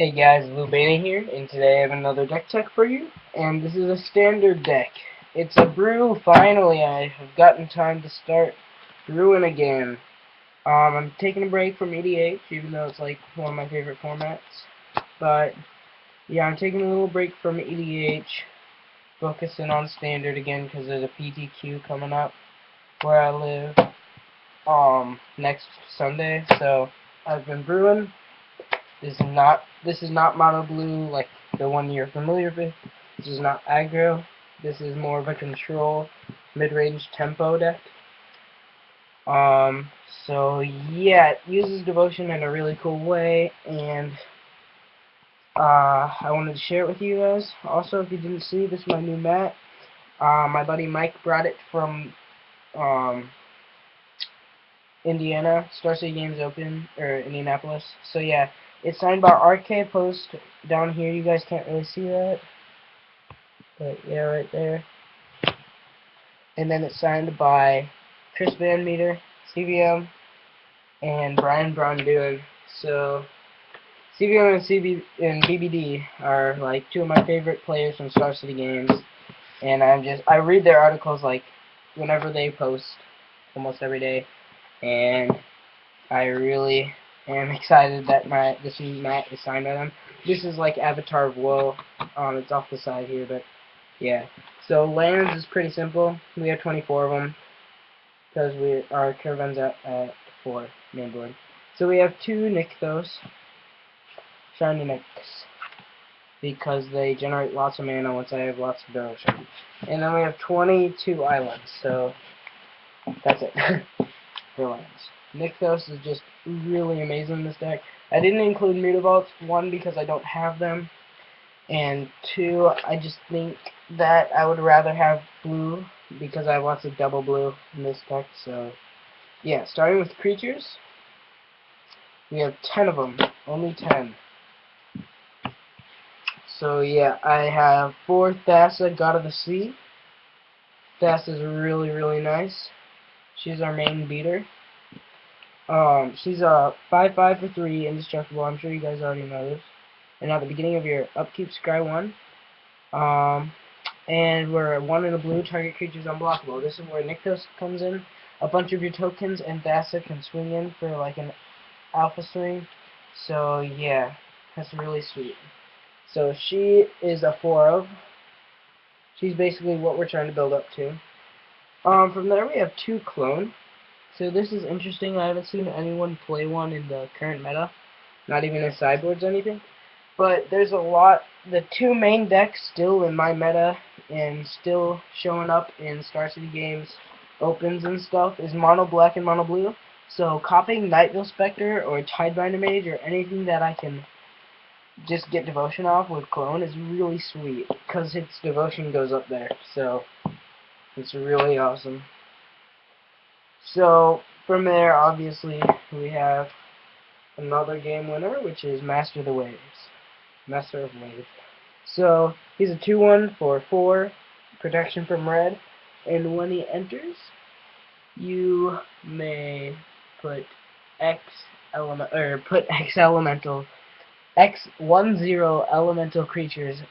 Hey guys, Lou Beta here, and today I have another deck tech for you, and this is a standard deck. It's a brew. Finally, I have gotten time to start brewing again. I'm taking a break from EDH, even though it's like one of my favorite formats. But yeah, I'm taking a little break from EDH, focusing on standard again because there's a PTQ coming up where I live next Sunday. So I've been brewing. This is not mono blue like the one you're familiar with. This is not aggro. This is more of a control mid-range tempo deck. Um so yeah, it uses devotion in a really cool way, and I wanted to share it with you guys. Also, if you didn't see, this is my new mat. My buddy Mike brought it from um Indiana, Star City Games Open, or Indianapolis. So yeah, it's signed by RK Post down here. You guys can't really see that, but yeah, right there. And then it's signed by Chris Van Meter, CVM, and Brian Braun. So CVM and BBD are like two of my favorite players from Star City Games, and I read their articles like whenever they post, almost every day, and I really am excited that this new mat is signed by them. This is like Avatar of Woe. It's off the side here, but yeah. So lands is pretty simple. We have 24 of them because our caravan's at 4 main board. So we have 2 Nykthos, shiny Nyx, because they generate lots of mana once I have lots of devotion. And then we have 22 islands, so that's it for lands. Nykthos is just really amazing in this deck. I didn't include Mutavaults, 1, because I don't have them, and 2, I just think that I would rather have blue, because I have lots of double blue in this deck. So yeah, starting with creatures, we have 10 of them, only 10. So yeah, I have 4 Thassa, God of the Sea. Thassa's really, really nice. She's our main beater. She's a 5/5 for 3, indestructible. I'm sure you guys already know this. And at the beginning of your upkeep, scry 1. And we're 1 in a blue, target creature's unblockable. This is where Nykthos comes in. A bunch of your tokens and Thassa can swing in for like an alpha swing. So yeah, that's really sweet. So she is a 4 of. She's basically what we're trying to build up to. From there we have 2 clone. So this is interesting. I haven't seen anyone play one in the current meta. Not even in sideboards or anything. But there's a lot. The 2 main decks still in my meta and still showing up in Star City Games opens and stuff is mono black and mono blue. So copying Nightville Spectre or Tidebinder Mage or anything that I can just get devotion off with clone is really sweet, because its devotion goes up there. So it's really awesome. So from there, obviously, we have another game winner, which is Master of the Waves. Master of Waves. So he's a 2/1 for 4, protection from red, and when he enters, you may put X element or put X elemental X10 elemental creatures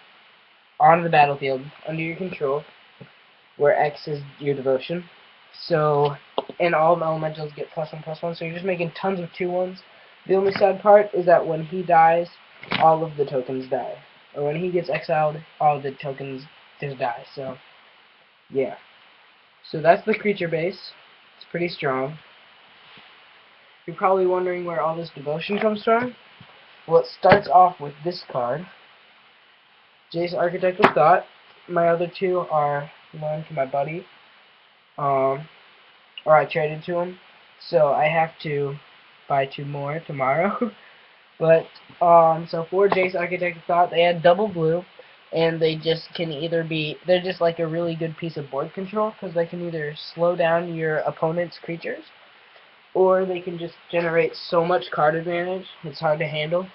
on the battlefield under your control, where X is your devotion. So, and all the elementals get +1/+1, so you're just making tons of 2/1s. The only sad part is that when he dies, all of the tokens die. Or when he gets exiled, all of the tokens just die. So, yeah. So that's the creature base. It's pretty strong. You're probably wondering where all this devotion comes from. Well, it starts off with this card, Jace, Architect of Thought. My other 2 are loaned to my buddy. Or I traded to him. So I have to buy 2 more tomorrow. But, so for Jace, Architect of Thought, they had double blue, and they just can either be, they're just like a really good piece of board control, because they can either slow down your opponent's creatures, or they can just generate so much card advantage, it's hard to handle,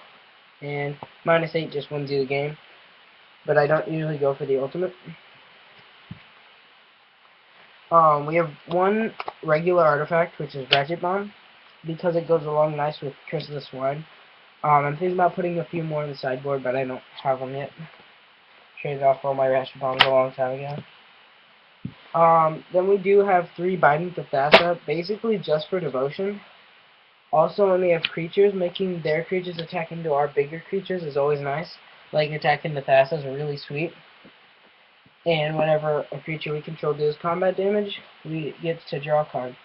and -8 just wins you the game. But I don't usually go for the ultimate. We have 1 regular artifact, which is Ratchet Bomb, because it goes along nice with Curse of the Swine. I'm thinking about putting a few more in the sideboard, but I don't have them yet. Traded off all my Ratchet Bombs a long time ago. Then we do have 3 Binding to Thassa, basically just for devotion. Also, when we have creatures, making their creatures attack into our bigger creatures is always nice. Like attacking the Thassa is really sweet. And whenever a creature we control deals combat damage, we get to draw a card.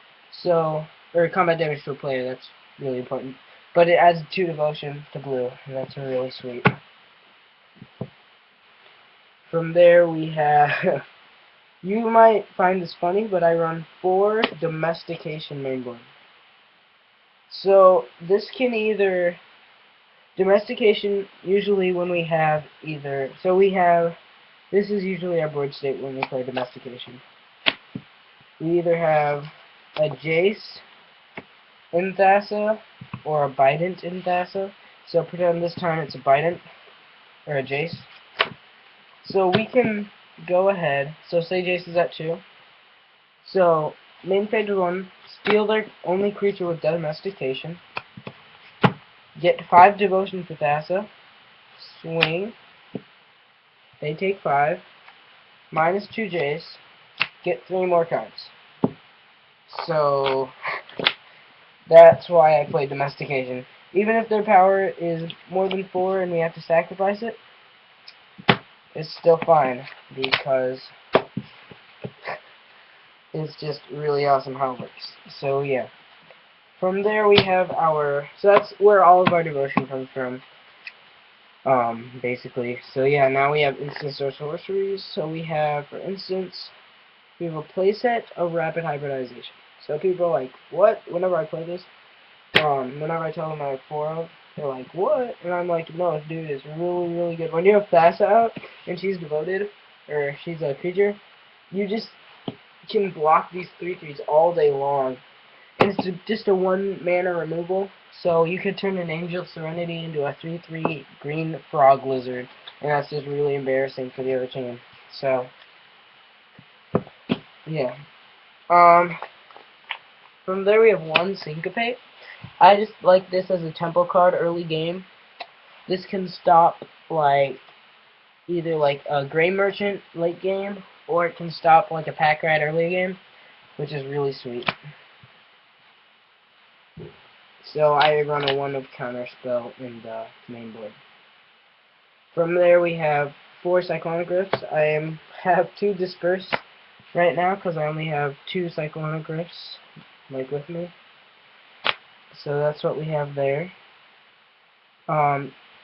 So, or combat damage to a player, that's really important. But it adds 2 devotion to blue, and that's really sweet. From there we have, you might find this funny, but I run 4 domestication mainboard. So this can either, domestication, usually when we have either, so we have, this is usually our board state when we play domestication. We either have a Jace in Thassa or a Bident in Thassa. So pretend this time it's a Bident or a Jace. So we can go ahead. So say Jace is at 2. So main phase 1, steal their only creature with domestication. Get 5 devotion for Thassa. Swing. They take 5. Minus 2 Jace. Get 3 more cards. So that's why I play domestication. Even if their power is more than 4 and we have to sacrifice it, it's still fine because it's just really awesome how it works. So yeah. From there we have our, so that's where all of our devotion comes from. Basically. So yeah, now we have instants or sorceries. So we have, for instance, we have a playset of rapid hybridization. So people are like, what? Whenever I play this, whenever I tell them I have 4 of, they're like, what? And I'm like, no, dude, it's really, really good. When you have Thassa out, and she's devoted, or she's a creature, you just can block these 3/3s all day long. And it's just a 1 mana removal, so you could turn an Angel of Serenity into a 3/3 green frog lizard, and that's just really embarrassing for the other team. So, yeah. From there we have 1 Syncopate. I just like this as a tempo card early game. This can stop like either like a Gray Merchant late game, or it can stop like a Pack Rat early game, which is really sweet. So I run a 1 of counter spell in the main board. From there we have 4 Cyclonic Rifts. I have 2 Disperse right now because I only have 2 Cyclonic Rifts like with me. So that's what we have there.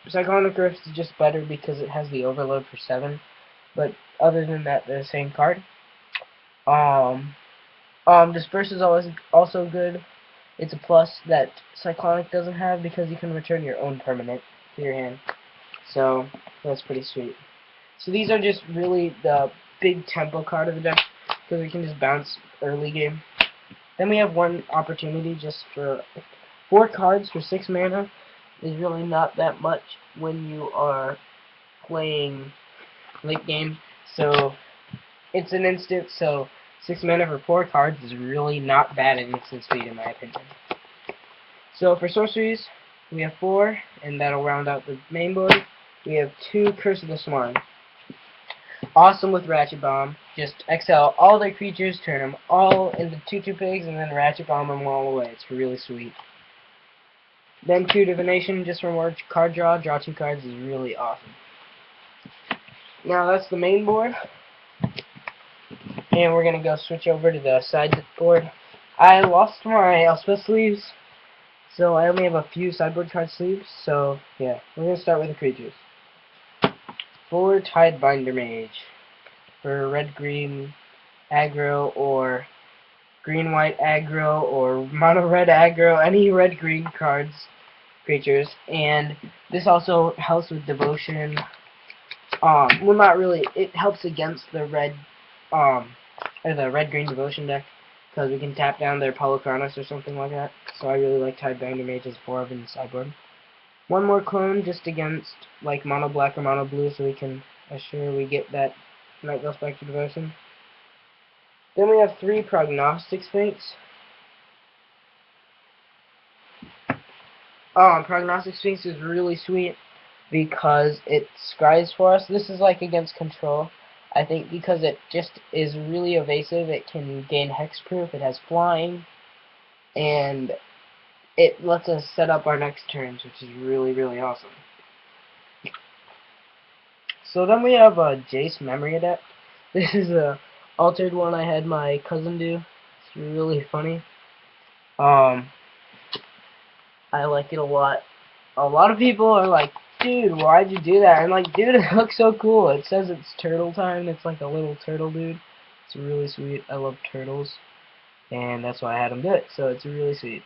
Cyclonic Rift is just better because it has the overload for 7, but other than that, they're the same card. Disperse is always also good. It's a plus that Cyclonic doesn't have because you can return your own permanent to your hand. So that's pretty sweet. So these are just really the big tempo card of the deck because we can just bounce early game. Then we have 1 opportunity just for 4 cards for 6 mana. Is really not that much when you are playing late game. So it's an instant, so 6 mana for 4 cards is really not bad at instant speed in my opinion. So for sorceries, we have 4, and that'll round out the main board. We have 2 Curse of the Smarm. Awesome with Ratchet Bomb. Just exile all their creatures, turn them all into 2/2 pigs, and then Ratchet Bomb them all away. It's really sweet. Then 2 Divination, just for more card draw. Draw 2 cards is really awesome. Now that's the main board. And we're going to go switch over to the sideboard. I lost my Elspeth sleeves, so I only have a few sideboard card sleeves. So, yeah, we're going to start with the creatures. 4 Tidebinder Mage for red-green aggro or green-white aggro or mono-red aggro, any red-green cards, creatures. And this also helps with devotion. Well, not really. It helps against the red, or the red-green devotion deck because we can tap down their Polukranos or something like that. So I really like Tidebinder Mage as 4 of in the sideboard. 1 more clone just against like mono black or mono blue, so we can assure we get that Night Ghost Spectre devotion. Then we have 3 Prognostic Sphinx. Prognostic Sphinx is really sweet because it scries for us. This is like against control. I think because it just is really evasive, it can gain hexproof, it has flying, and it lets us set up our next turns, which is really, really awesome. So then we have Jace Memory Adept. This is a altered one I had my cousin do. It's really funny. I like it a lot. A lot of people are like, dude, why'd you do that? I'm like, dude, it looks so cool. It says it's turtle time. It's like a little turtle dude. It's really sweet. I love turtles. And that's why I had him do it. So it's really sweet.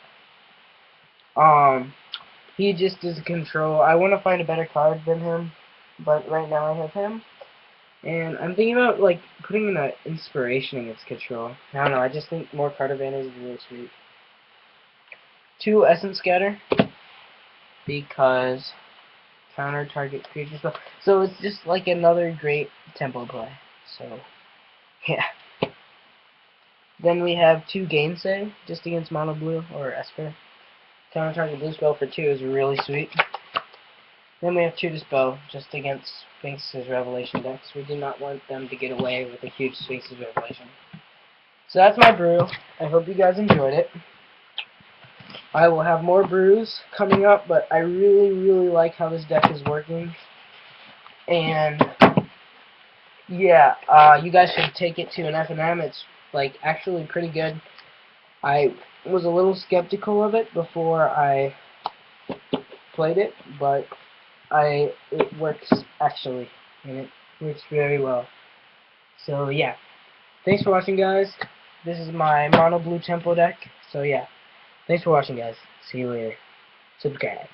He just is a control. I want to find a better card than him. But right now I have him. And I'm thinking about, like, putting in an inspiration against control. I don't know. I just think more card advantage is really sweet. 2 Essence Scatter. Because counter target creature spell. So it's just like another great tempo play. So yeah. Then we have 2 Gainsay, just against mono blue or Esper. Counter target blue spell for 2 is really sweet. Then we have 2 Dispel, just against Sphinx's Revelation decks. We do not want them to get away with a huge Sphinx's Revelation. So that's my brew. I hope you guys enjoyed it. I will have more brews coming up, but I really, really like how this deck is working. And yeah, you guys should take it to an FNM. It's like actually pretty good. I was a little skeptical of it before I played it, but it works actually, and it works very well. So yeah, thanks for watching, guys. This is my mono blue tempo deck. So yeah, thanks for watching, guys. See you later. Subscribe.